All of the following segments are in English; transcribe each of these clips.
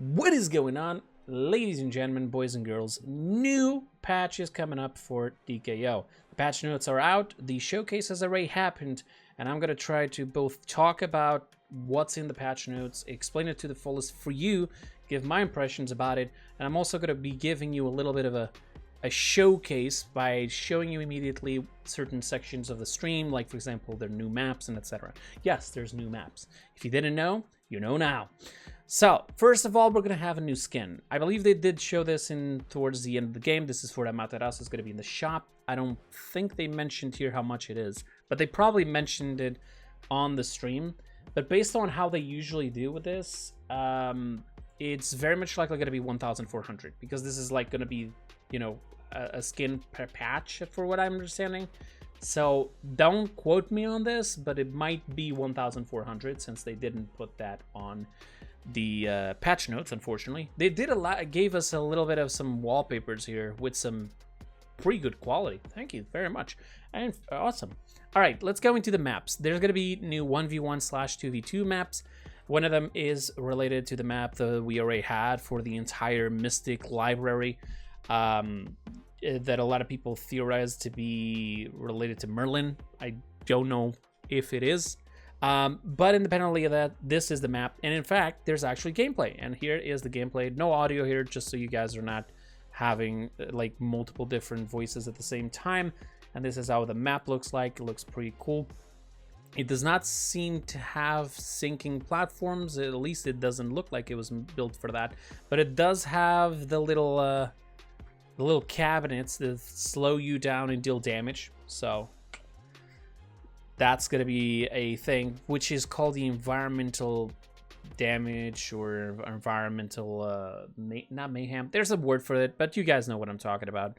What is going on, ladies and gentlemen, boys and girls? New patches coming up for DKO. The patch notes are out, the showcase has already happened, and I'm going to try to both talk about what's in the patch notes, explain it to the fullest for you, give my impressions about it, and I'm also going to be giving you a little bit of a showcase by showing you immediately certain sections of the stream, like for example their new maps and etc. Yes, there's new maps. If you didn't know, you know now. So first of all, we're gonna have a new skin. I believe they did show this in towards the end of the game. This is for the Materasu. It's gonna be in the shop. I don't think they mentioned here how much it is, but they probably mentioned it on the stream. But based on how they usually do with this, it's very much likely gonna be 1,400 because this is like gonna be, you know, a skin per patch for what I'm understanding. So don't quote me on this, but it might be 1,400 since they didn't put that on the patch notes. Unfortunately, they did gave us a little bit of some wallpapers here with some pretty good quality. Thank you very much, and awesome. All right, let's go into the maps. There's going to be new 1v1/2v2 maps. One of them is related to the map that we already had for the entire Mystic library, that a lot of people theorize to be related to Merlin. I don't know if it is, but independently of that, this is the map, and in fact there's actually gameplay, and here is the gameplay. No audio here, just so you guys are not having like multiple different voices at the same time. And this is how the map looks like. It looks pretty cool. It does not seem to have syncing platforms, at least it doesn't look like it was built for that, but it does have the little cabinets that slow you down and deal damage. So that's going to be a thing, which is called the environmental damage or environmental not mayhem. There's a word for it, but you guys know what I'm talking about.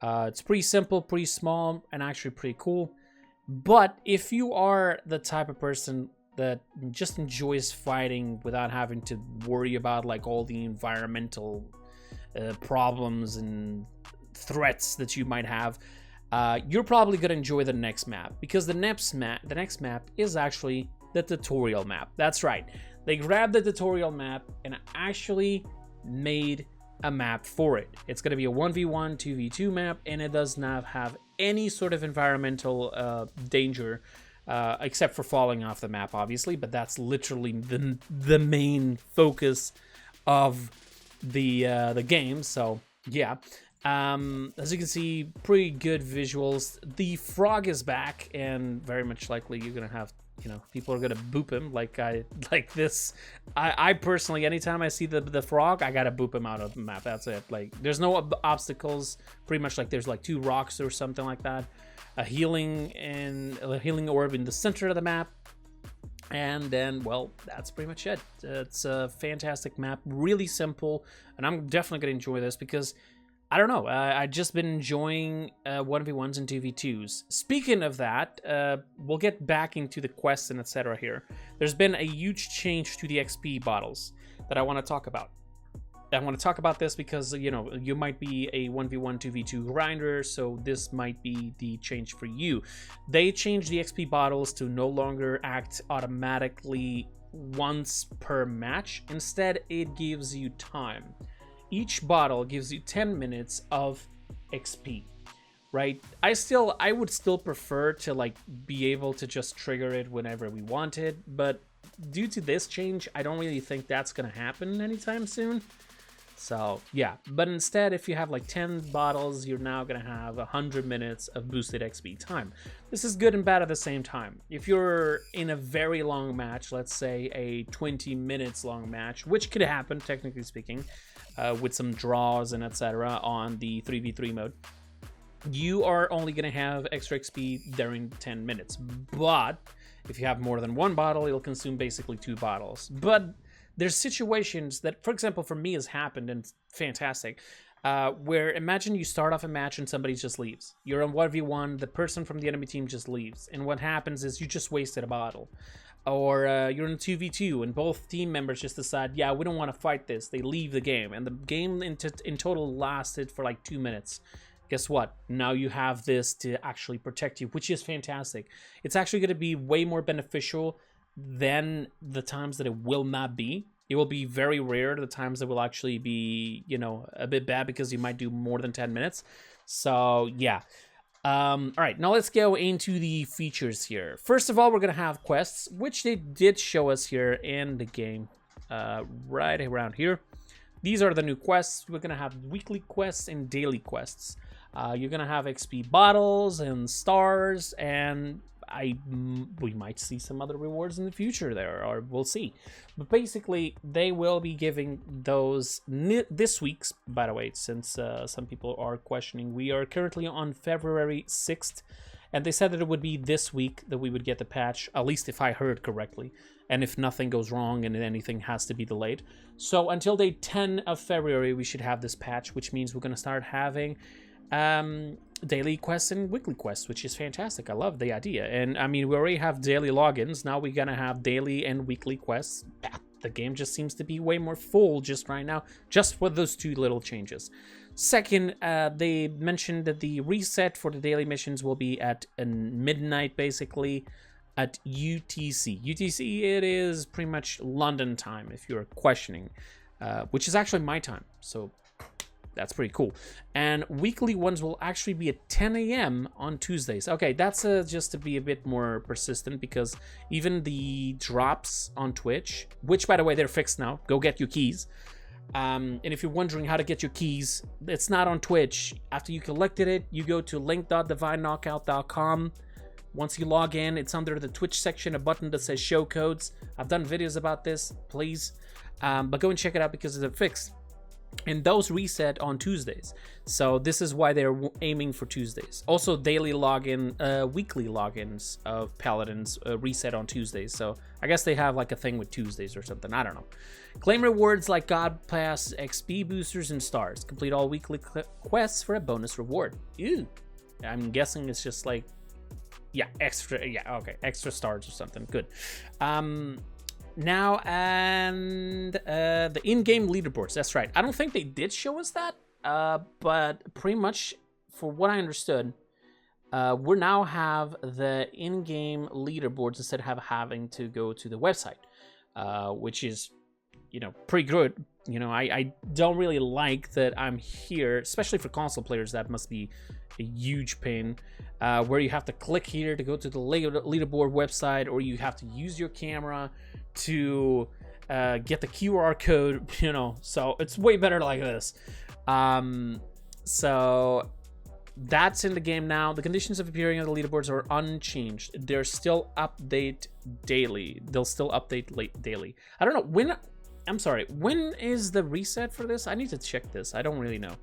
It's pretty simple, pretty small, and actually pretty cool. But if you are the type of person that just enjoys fighting without having to worry about like all the environmental problems and threats that you might have, you're probably gonna enjoy the next map, because the next map is actually the tutorial map. That's right, they grabbed the tutorial map and actually made a map for it. It's gonna be a 1v1/2v2 map, and it does not have any sort of environmental danger, except for falling off the map, obviously, but that's literally the main focus of the game. So yeah, as you can see, pretty good visuals. The frog is back, and very much likely you're gonna have, you know, people are gonna boop him like this. I personally, anytime I see the frog, I gotta boop him out of the map. That's it. Like, there's no obstacles. Pretty much like there's like 2 rocks or something like that, a healing orb in the center of the map. And then, well, that's pretty much it. It's a fantastic map, really simple, and I'm definitely going to enjoy this because, I don't know, I've just been enjoying 1v1s and 2v2s. Speaking of that, we'll get back into the quests and etc. here. There's been a huge change to the XP bottles that I want to talk about. I want to talk about this because, you know, you might be a 1v1, 2v2 grinder, so this might be the change for you. They changed the XP bottles to no longer act automatically once per match. Instead, it gives you time. Each bottle gives you 10 minutes of XP, right? I would still prefer to like be able to just trigger it whenever we wanted, but due to this change, I don't really think that's going to happen anytime soon. So yeah, but instead, if you have like 10 bottles, you're now gonna have 100 minutes of boosted XP time. This is good and bad at the same time. If you're in a very long match, let's say a 20 minutes long match, which could happen technically speaking, with some draws and etc. on the 3v3 mode, you are only gonna have extra XP during 10 minutes. But if you have more than 1 bottle, it'll consume basically 2 bottles. But there's situations that, for example, for me has happened, and it's fantastic, where imagine you start off a match and somebody just leaves. You're on 1v1, the person from the enemy team just leaves, and what happens is you just wasted a bottle. Or you're in a 2v2 and both team members just decide, yeah, we don't want to fight this. They leave the game, and the game in total lasted for like 2 minutes. Guess what? Now you have this to actually protect you, which is fantastic. It's actually going to be way more beneficial than the times that it will not be. It will be very rare the times that will actually be, you know, a bit bad because you might do more than 10 minutes. So yeah. All right, now let's go into the features here. First of all, we're gonna have quests, which they did show us here in the game, right around here. These are the new quests. We're gonna have weekly quests and daily quests. You're gonna have XP bottles and stars, and we might see some other rewards in the future there, or we'll see. But basically, they will be giving those this week's, by the way, since some people are questioning. We are currently on February 6th, and they said that it would be this week that we would get the patch, at least if I heard correctly, and if nothing goes wrong and anything has to be delayed. So until day 10 of February, we should have this patch, which means we're going to start having daily quests and weekly quests, which is fantastic. I love the idea. And I mean, we already have daily logins. Now we're gonna have daily and weekly quests. The game just seems to be way more full just right now, just with those two little changes. Second, they mentioned that the reset for the daily missions will be at midnight, basically, at UTC. UTC, it is pretty much London time, if you're questioning, which is actually my time. So that's pretty cool. And weekly ones will actually be at 10 a.m. on Tuesdays. Okay, that's just to be a bit more persistent, because even the drops on Twitch, which, by the way, they're fixed now. Go get your keys. And if you're wondering how to get your keys, it's not on Twitch. After you collected it, you go to link.divineknockout.com. Once you log in, it's under the Twitch section, a button that says show codes. I've done videos about this, please. But go and check it out because it's fixed. And those reset on Tuesdays. So this is why they're aiming for Tuesdays. Also, daily login, weekly logins of Paladins reset on Tuesdays. So I guess they have like a thing with Tuesdays or something. I don't know. Claim rewards like God Pass, XP boosters, and stars. Complete all weekly quests for a bonus reward. Ew. I'm guessing it's just like, yeah, extra. Yeah, okay, extra stars or something. Good. Now, and the in-game leaderboards. That's right. I don't think they did show us that, but pretty much, for what I understood, we now have the in-game leaderboards instead of having to go to the website, which is, you know, pretty good. You know, I don't really like that I'm here, especially for console players. That must be a huge pain, where you have to click here to go to the leaderboard website, or you have to use your camera to get the QR code, you know. So it's way better like this. So that's in the game now. The conditions of appearing on the leaderboards are unchanged. They're still update daily. They'll still update daily. I don't know when. I'm sorry, when is the reset for this? I need to check this. I don't really know.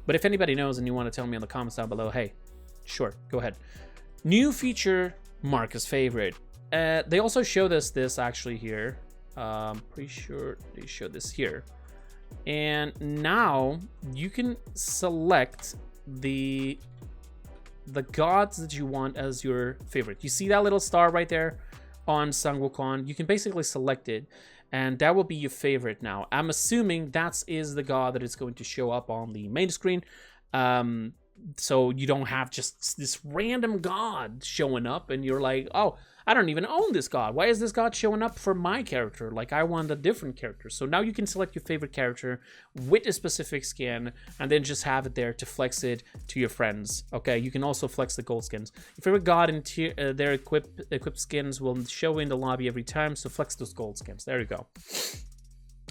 But if anybody knows and you want to tell me in the comments down below, hey, sure, go ahead. New feature, Marcus' favorite. They also showed us this actually here. Pretty sure they showed this here. And now you can select the gods that you want as your favorite. You see that little star right there on Sang Wukong? You can basically select it, and that will be your favorite now. I'm assuming that is the god that is going to show up on the main screen. So you don't have just this random god showing up and you're like, oh, I don't even own this god. Why is this god showing up for my character? Like, I want a different character. So now you can select your favorite character with a specific skin and then just have it there to flex it to your friends. Okay, you can also flex the gold skins. Your favorite god and their equipped skins will show in the lobby every time, so flex those gold skins. There you go.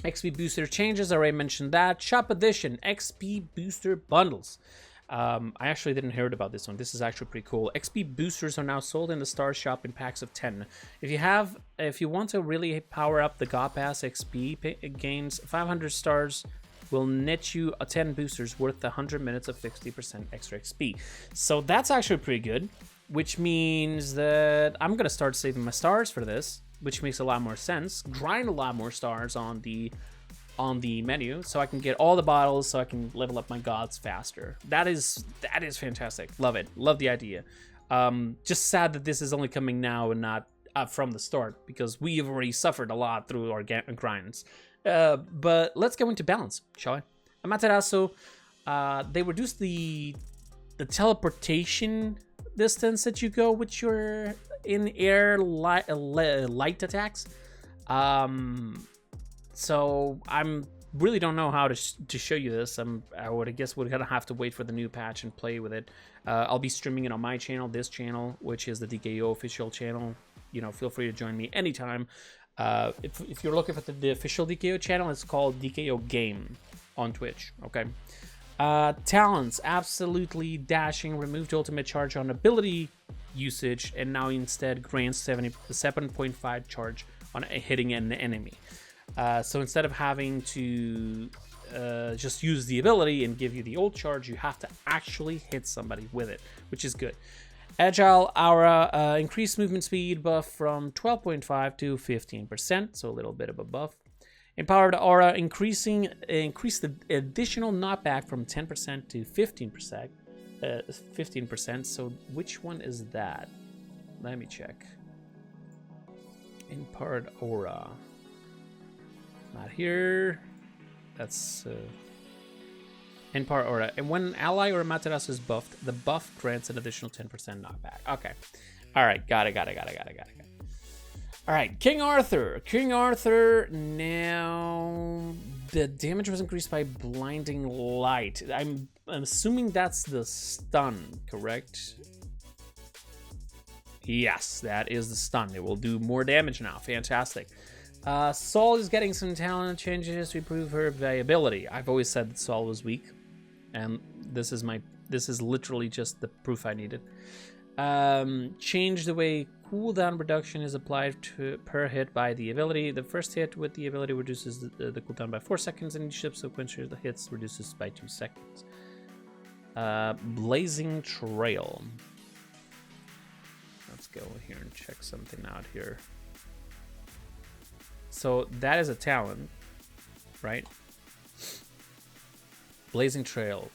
XP booster changes, I already mentioned that. Shop edition, XP booster bundles. I actually didn't hear about this one. This is actually pretty cool. XP boosters are now sold in the Star Shop in packs of 10. If you want to really power up the God Pass XP gains, 500 stars will net you 10 boosters worth 100 minutes of 60% extra XP. So that's actually pretty good, which means that I'm gonna start saving my stars for this, which makes a lot more sense. Grind a lot more stars on the menu so I can get all the bottles, so I can level up my gods faster. That is fantastic. Love it. Love the idea. Just sad that this is only coming now and not from the start, because we have already suffered a lot through our grinds. But let's go into balance, shall we? Amaterasu, they reduced the teleportation distance that you go with your in-air light attacks. So I'm really don't know how to show you this. I guess we're gonna have to wait for the new patch and play with it. I'll be streaming it on my channel, this channel, which is the DKO official channel. You know, feel free to join me anytime. If you're looking for the official DKO channel, it's called DKO Game on Twitch. Okay. Talents, absolutely dashing, removed ultimate charge on ability usage, and now instead grants 7.5 charge on hitting an enemy. So instead of having to just use the ability and give you the ult charge, you have to actually hit somebody with it, which is good. Agile Aura, increased movement speed buff from 12.5 to 15%, so a little bit of a buff. Empowered Aura, increase the additional knockback from 10% to 15%. 15%. So which one is that? Let me check. Empowered Aura. Not here. That's Empowered Aura. And when ally or Amaterasu is buffed, the buff grants an additional 10% knockback. Okay. All right. Got it. All right, King Arthur. King Arthur, now the damage was increased by blinding light. I'm assuming that's the stun, correct? Yes, that is the stun. It will do more damage now. Fantastic. Sol is getting some talent changes to improve her viability. I've always said that Sol was weak, and this is literally just the proof I needed. Change the way cooldown reduction is applied per hit by the ability. The first hit with the ability reduces the cooldown by 4 seconds, and each subsequent hits reduces by 2 seconds. Blazing Trail. Let's go here and check something out here. So that is a talent, right? Blazing Trail.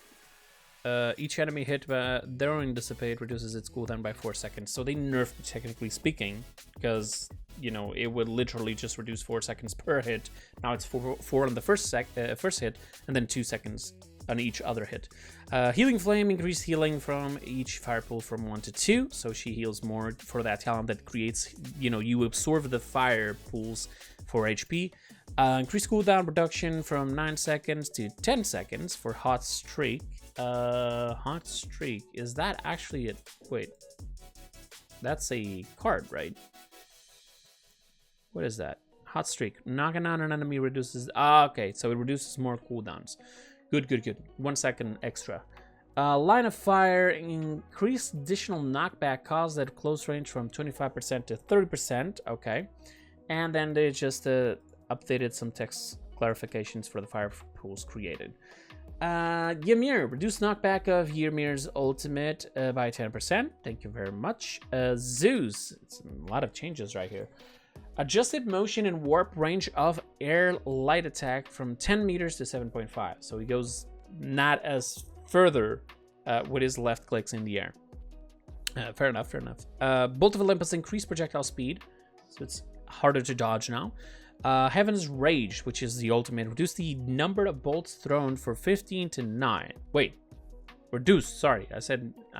Each enemy hit by Throwing Dissipate reduces its cooldown by 4 seconds. So they nerfed it, technically speaking, because, you know, it would literally just reduce 4 seconds per hit. Now it's 4 on the first hit, and then 2 seconds on each other hit. Healing Flame, increased healing from each fire pool from 1 to 2. So she heals more for that talent that creates, you know, you absorb the fire pools for HP. Increased cooldown reduction from 9 seconds to 10 seconds for Hot Streak. Hot Streak, is that actually a wait, that's a card, right? What is that? Hot Streak, knocking out an enemy reduces, okay, so it reduces more cooldowns. Good. 1 second extra. Line of Fire, increased additional knockback caused at close range from 25% to 30%. Okay, and then they just updated some text clarifications for the fire pools created. Ymir, reduced knockback of Ymir's ultimate by 10%. Thank you very much. Zeus, it's a lot of changes right here. Adjusted motion and warp range of air light attack from 10 meters to 7.5. So he goes not as further with his left clicks in the air. Fair enough. Bolt of Olympus, increased projectile speed, so it's harder to dodge now. Heaven's Rage, which is the ultimate, reduce the number of bolts thrown for 15 to 9. Wait, reduced, sorry.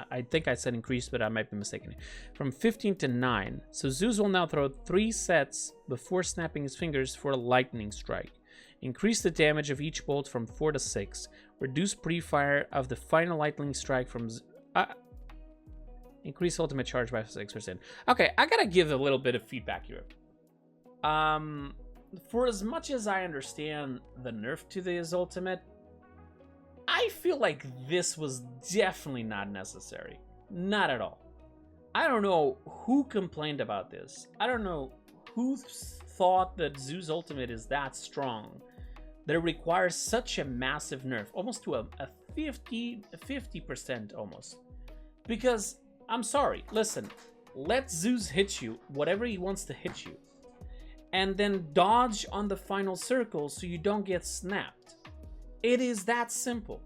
I think I said increased, but I might be mistaken. From 15 to 9. So Zeus will now throw 3 sets before snapping his fingers for a lightning strike. Increase the damage of each bolt from 4 to 6. Reduce pre-fire of the final lightning strike from... increase ultimate charge by 6%. Okay, I gotta give a little bit of feedback here. For as much as I understand the nerf to his ultimate, I feel like this was definitely not necessary. Not at all. I don't know who complained about this. I don't know who thought that Zeus ultimate is that strong, that it requires such a massive nerf, almost to a 50% almost. Because, I'm sorry, listen, let Zeus hit you, whatever he wants to hit you, and then dodge on the final circle so you don't get snapped. It is that simple.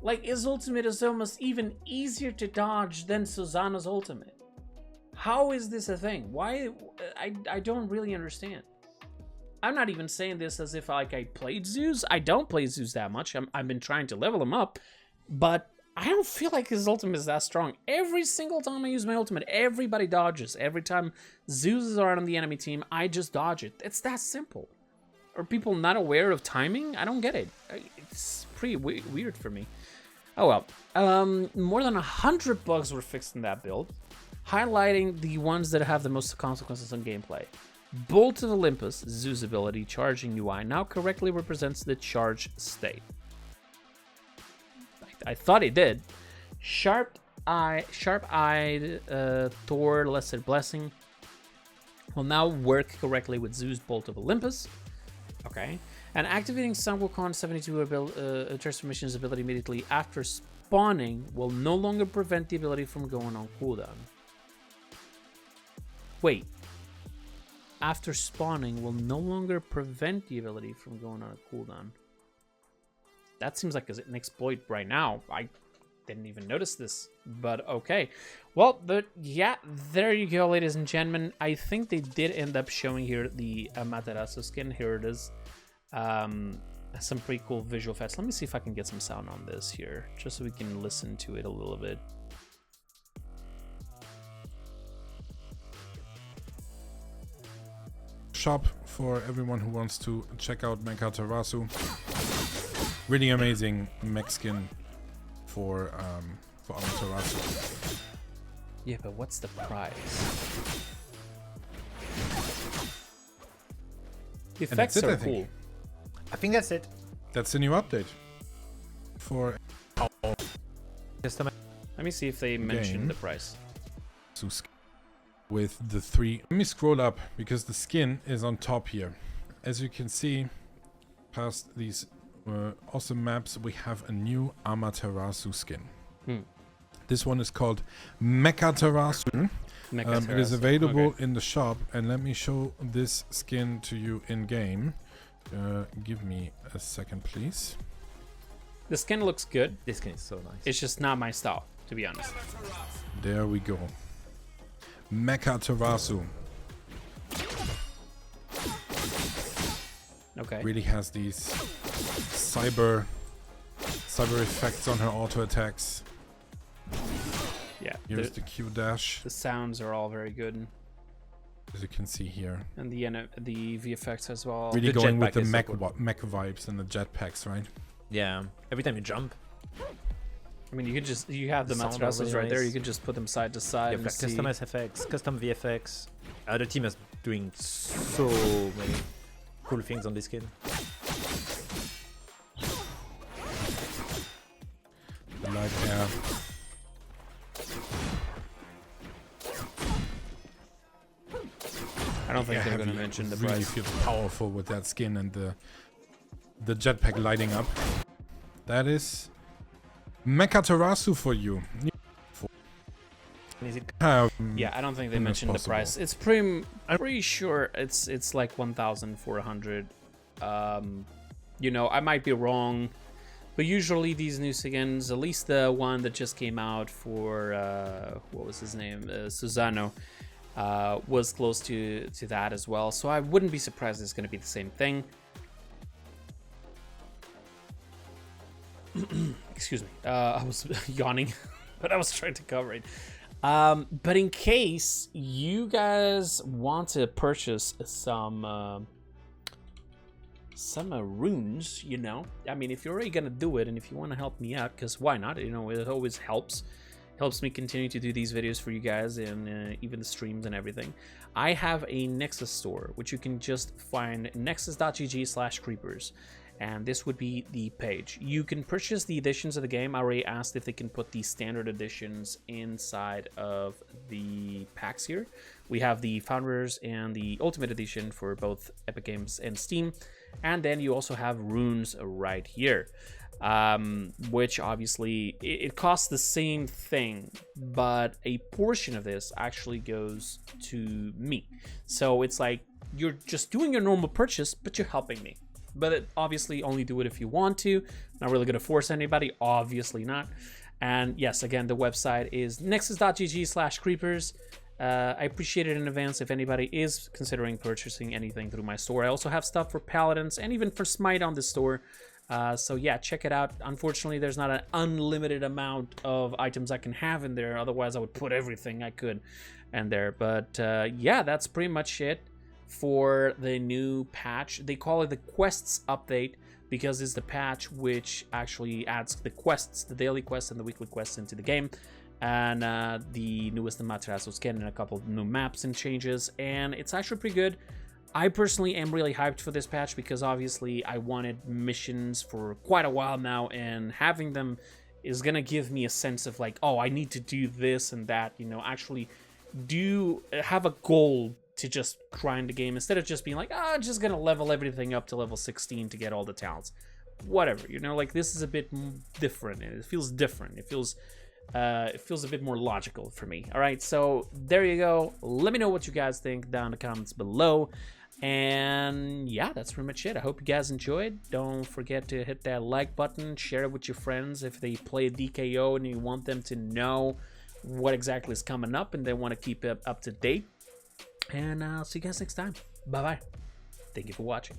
Like, his ultimate is almost even easier to dodge than Susanna's ultimate. How is this a thing? Why? I don't really understand. I'm not even saying this as if like I played Zeus. I don't play Zeus that much. I've been trying to level him up, but I don't feel like his ultimate is that strong. Every single time I use my ultimate, everybody dodges. Every time Zeus is on the enemy team, I just dodge it. It's that simple. Are people not aware of timing? I don't get it. It's pretty weird for me. Oh well. More than 100 bugs were fixed in that build, highlighting the ones that have the most consequences on gameplay. Bolt of Olympus, Zeus ability, charging UI, now correctly represents the charge state. I thought it did. Sharp-eyed Thor, Lesser Blessing, will now work correctly with Zeus Bolt of Olympus. Okay. And activating Sun Wukong 72 transformation's ability immediately after spawning will no longer prevent the ability from going on cooldown. Wait. After spawning will no longer prevent the ability from going on a cooldown. That seems like an exploit right now. I didn't even notice this, but okay. Well, but yeah, there you go, ladies and gentlemen. I think they did end up showing here the Amaterasu skin. Here it is. Some pretty cool visual effects. Let me see if I can get some sound on this here, just so we can listen to it a little bit. Shop for everyone who wants to check out Amaterasu. Really amazing mech skin for Amaterasu. Yeah, but what's the price? The effects are cool. I think that's it. That's the new update for Let me see if they mentioned the price. With the 3. Let me scroll up because the skin is on top here. As you can see, past these awesome maps, we have a new Amaterasu skin. This one is called Mechaterasu. It is available in the shop, and let me show this skin to you in game. Give me a second, please. The skin looks good. This skin is so nice. It's just not my style, to be honest. There we go. Mechaterasu. Okay. Really has these cyber effects on her auto attacks. Yeah. Here's the Q dash. The sounds are all very good, As you can see here. and the VFX as well. Really The going with jetpack the is so mech, cool. mech vibes and the jetpacks, right? Yeah. Every time you jump, I mean, you have the The sound Materasus are really right there. nice. You can just put them side to side you and have see. customized effects, custom VFX. The team is doing so many cool things on this skin. The light hair. I don't think Yeah, they're going to heavy. mention the really price. feels powerful with that skin and the jetpack lighting up. That is Mechaterasu for you. Is it Yeah, I don't think they As mentioned the possible. price. It's I'm pretty sure it's like 1,400. You know, I might be wrong, but usually these new skins, at least the one that just came out for what was his name, Susano, was close to that as well. So I wouldn't be surprised it's going to be the same thing. Excuse me, I was yawning, but I was trying to cover it. But in case you guys want to purchase some runes, you know, I mean, if you're already gonna do it, and if you want to help me out, because why not? You know, it always helps me continue to do these videos for you guys, and even the streams and everything. I have a Nexus store, which you can just find nexus.gg/creepers. And this would be the page. You can purchase the editions of the game. I already asked if they can put the standard editions inside of the packs here. We have the Founders and the Ultimate Edition for both Epic Games and Steam. And then you also have runes right here, which obviously it costs the same thing, but a portion of this actually goes to me. So it's like you're just doing your normal purchase, but you're helping me. But obviously only do it if you want to. Not really going to force anybody, obviously not. And yes, again, the website is nexus.gg/creepers. I appreciate it in advance if anybody is considering purchasing anything through my store. I also have stuff for Paladins and even for Smite on the store. So yeah, check it out. Unfortunately, there's not an unlimited amount of items I can have in there. Otherwise, I would put everything I could in there. But yeah, that's pretty much it for the new patch. They call it the quests update because it's the patch which actually adds the quests, the daily quests and the weekly quests into the game. And the newest Amaterasu skin and a couple of new maps and changes, and it's actually pretty good. I personally am really hyped for this patch because obviously I wanted missions for quite a while now, and having them is gonna give me a sense of like, oh, I need to do this and that, you know, actually have a goal to just grind the game instead of just being like, I'm just gonna level everything up to level 16 to get all the talents. Whatever, you know, like this is a bit different, and it feels different. It feels a bit more logical for me. All right, so there you go. Let me know what you guys think down in the comments below. And yeah, that's pretty much it. I hope you guys enjoyed. Don't forget to hit that like button, share it with your friends if they play DKO and you want them to know what exactly is coming up and they want to keep it up to date. And I'll see you guys next time. Bye bye. Thank you for watching.